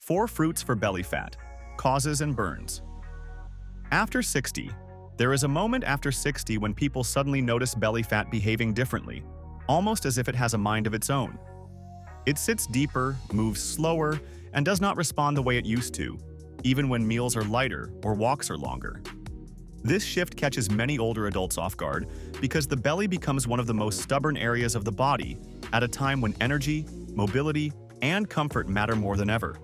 4 fruits for belly fat, causes and burns. After 60, there is a moment after 60 when people suddenly notice belly fat behaving differently, almost as if it has a mind of its own. It sits deeper, moves slower, and does not respond the way it used to, even when meals are lighter or walks are longer. This shift catches many older adults off guard because the belly becomes one of the most stubborn areas of the body at a time when energy, mobility, and comfort matter more than ever.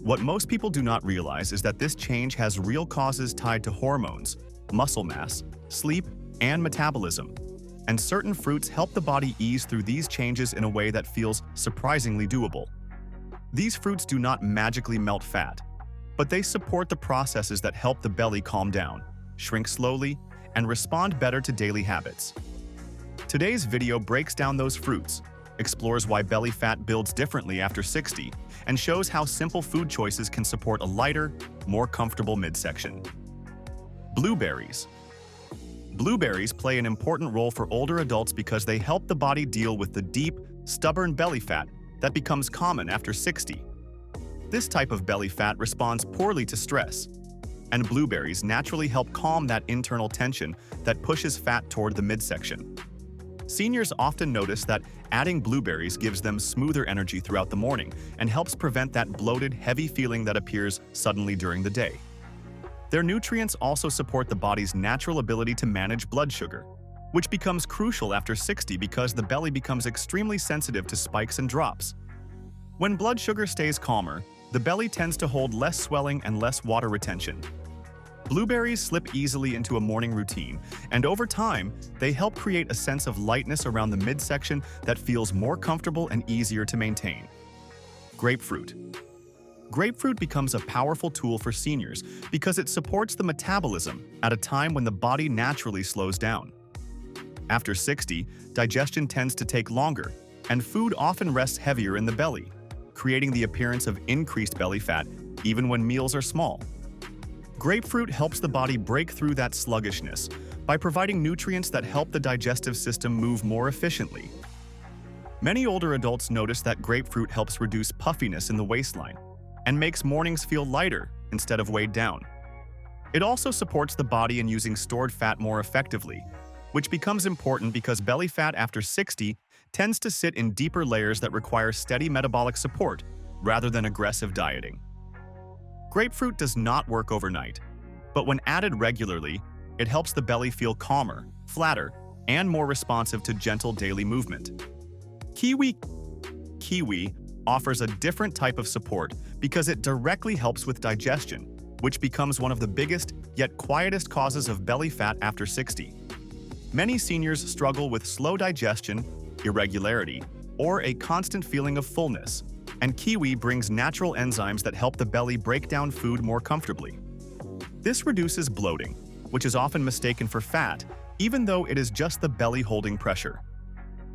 What most people do not realize is that this change has real causes tied to hormones, muscle mass, sleep, and metabolism, and certain fruits help the body ease through these changes in a way that feels surprisingly doable. These fruits do not magically melt fat, but they support the processes that help the belly calm down, shrink slowly, and respond better to daily habits. Today's video breaks down those fruits, explores why belly fat builds differently after 60, and shows how simple food choices can support a lighter, more comfortable midsection. Blueberries. Blueberries play an important role for older adults because they help the body deal with the deep, stubborn belly fat that becomes common after 60. This type of belly fat responds poorly to stress, and blueberries naturally help calm that internal tension that pushes fat toward the midsection. Seniors often notice that adding blueberries gives them smoother energy throughout the morning and helps prevent that bloated, heavy feeling that appears suddenly during the day. Their nutrients also support the body's natural ability to manage blood sugar, which becomes crucial after 60 because the belly becomes extremely sensitive to spikes and drops. When blood sugar stays calmer, the belly tends to hold less swelling and less water retention. Blueberries slip easily into a morning routine, and over time, they help create a sense of lightness around the midsection that feels more comfortable and easier to maintain. Grapefruit. Grapefruit becomes a powerful tool for seniors because it supports the metabolism at a time when the body naturally slows down. After 60, digestion tends to take longer, and food often rests heavier in the belly, creating the appearance of increased belly fat even when meals are small. Grapefruit helps the body break through that sluggishness by providing nutrients that help the digestive system move more efficiently. Many older adults notice that grapefruit helps reduce puffiness in the waistline and makes mornings feel lighter instead of weighed down. It also supports the body in using stored fat more effectively, which becomes important because belly fat after 60 tends to sit in deeper layers that require steady metabolic support rather than aggressive dieting. Grapefruit does not work overnight, but when added regularly, it helps the belly feel calmer, flatter, and more responsive to gentle daily movement. Kiwi offers a different type of support because it directly helps with digestion, which becomes one of the biggest yet quietest causes of belly fat after 60. Many seniors struggle with slow digestion, irregularity, or a constant feeling of fullness, and kiwi brings natural enzymes that help the belly break down food more comfortably. This reduces bloating, which is often mistaken for fat, even though it is just the belly holding pressure.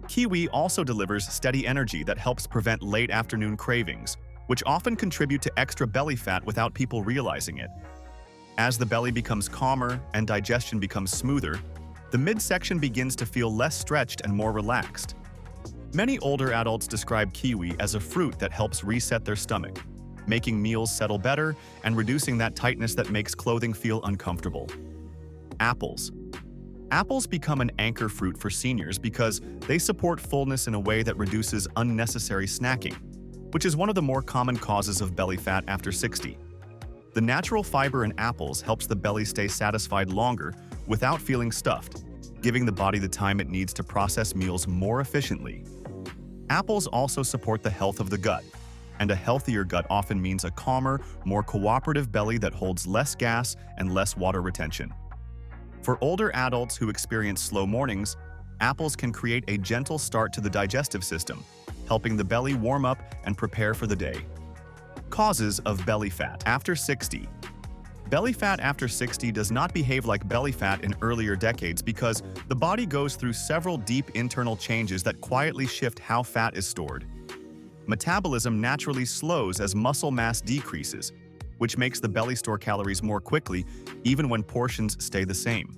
Kiwi also delivers steady energy that helps prevent late afternoon cravings, which often contribute to extra belly fat without people realizing it. As the belly becomes calmer and digestion becomes smoother, the midsection begins to feel less stretched and more relaxed. Many older adults describe kiwi as a fruit that helps reset their stomach, making meals settle better and reducing that tightness that makes clothing feel uncomfortable. Apples. Apples become an anchor fruit for seniors because they support fullness in a way that reduces unnecessary snacking, which is one of the more common causes of belly fat after 60. The natural fiber in apples helps the belly stay satisfied longer without feeling stuffed, giving the body the time it needs to process meals more efficiently. Apples also support the health of the gut, and a healthier gut often means a calmer, more cooperative belly that holds less gas and less water retention. For older adults who experience slow mornings, apples can create a gentle start to the digestive system, helping the belly warm up and prepare for the day. Causes of belly fat after 60. Belly fat after 60 does not behave like belly fat in earlier decades because the body goes through several deep internal changes that quietly shift how fat is stored. Metabolism naturally slows as muscle mass decreases, which makes the belly store calories more quickly even when portions stay the same.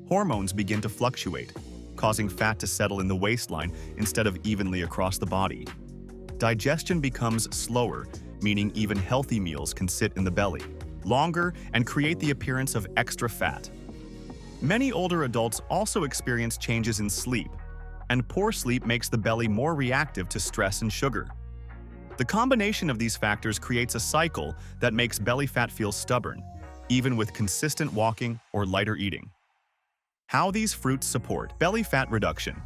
Hormones begin to fluctuate, causing fat to settle in the waistline instead of evenly across the body. Digestion becomes slower, meaning even healthy meals can sit in the belly longer and create the appearance of extra fat. Many older adults also experience changes in sleep, and poor sleep makes the belly more reactive to stress and sugar. The combination of these factors creates a cycle that makes belly fat feel stubborn, even with consistent walking or lighter eating. How these fruits support belly fat reduction.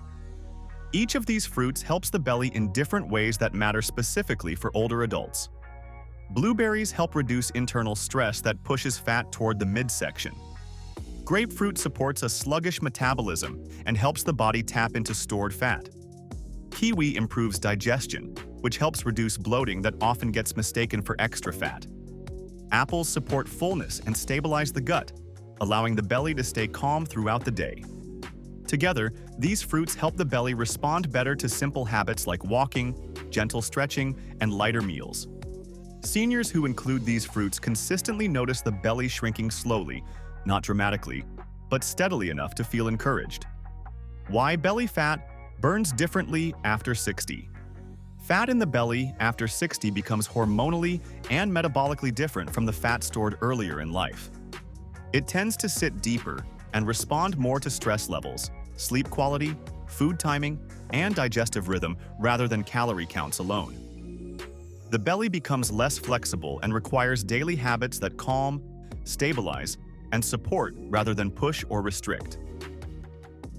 Each of these fruits helps the belly in different ways that matter specifically for older adults. Blueberries help reduce internal stress that pushes fat toward the midsection. Grapefruit supports a sluggish metabolism and helps the body tap into stored fat. Kiwi improves digestion, which helps reduce bloating that often gets mistaken for extra fat. Apples support fullness and stabilize the gut, allowing the belly to stay calm throughout the day. Together, these fruits help the belly respond better to simple habits like walking, gentle stretching, and lighter meals. Seniors who include these fruits consistently notice the belly shrinking slowly, not dramatically, but steadily enough to feel encouraged. Why belly fat burns differently after 60. Fat in the belly after 60 becomes hormonally and metabolically different from the fat stored earlier in life. It tends to sit deeper and respond more to stress levels, sleep quality, food timing, and digestive rhythm rather than calorie counts alone. The belly becomes less flexible and requires daily habits that calm, stabilize, and support rather than push or restrict.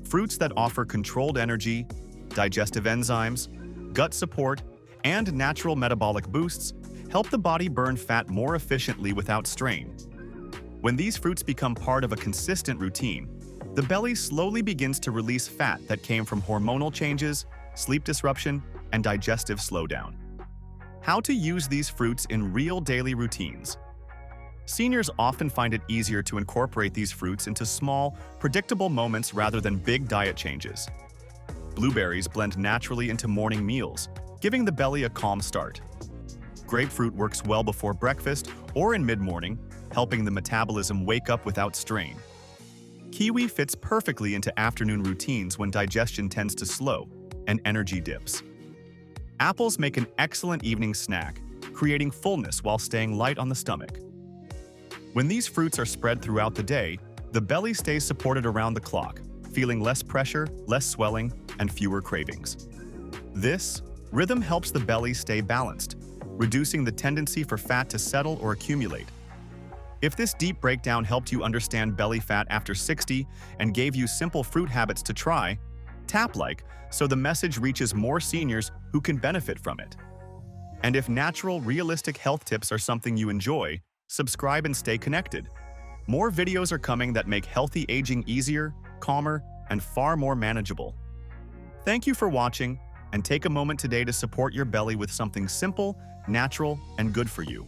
Fruits that offer controlled energy, digestive enzymes, gut support, and natural metabolic boosts help the body burn fat more efficiently without strain. When these fruits become part of a consistent routine, the belly slowly begins to release fat that came from hormonal changes, sleep disruption, and digestive slowdown. How to use these fruits in real daily routines. Seniors often find it easier to incorporate these fruits into small, predictable moments rather than big diet changes. Blueberries blend naturally into morning meals, giving the belly a calm start. Grapefruit works well before breakfast or in mid-morning, helping the metabolism wake up without strain. Kiwi fits perfectly into afternoon routines when digestion tends to slow and energy dips. Apples make an excellent evening snack, creating fullness while staying light on the stomach. When these fruits are spread throughout the day, the belly stays supported around the clock, feeling less pressure, less swelling, and fewer cravings. This rhythm helps the belly stay balanced, reducing the tendency for fat to settle or accumulate. If this deep breakdown helped you understand belly fat after 60 and gave you simple fruit habits to try, tap like so the message reaches more seniors who can benefit from it. And if natural, realistic health tips are something you enjoy, subscribe and stay connected. More videos are coming that make healthy aging easier, calmer, and far more manageable. Thank you for watching, and take a moment today to support your belly with something simple, natural, and good for you.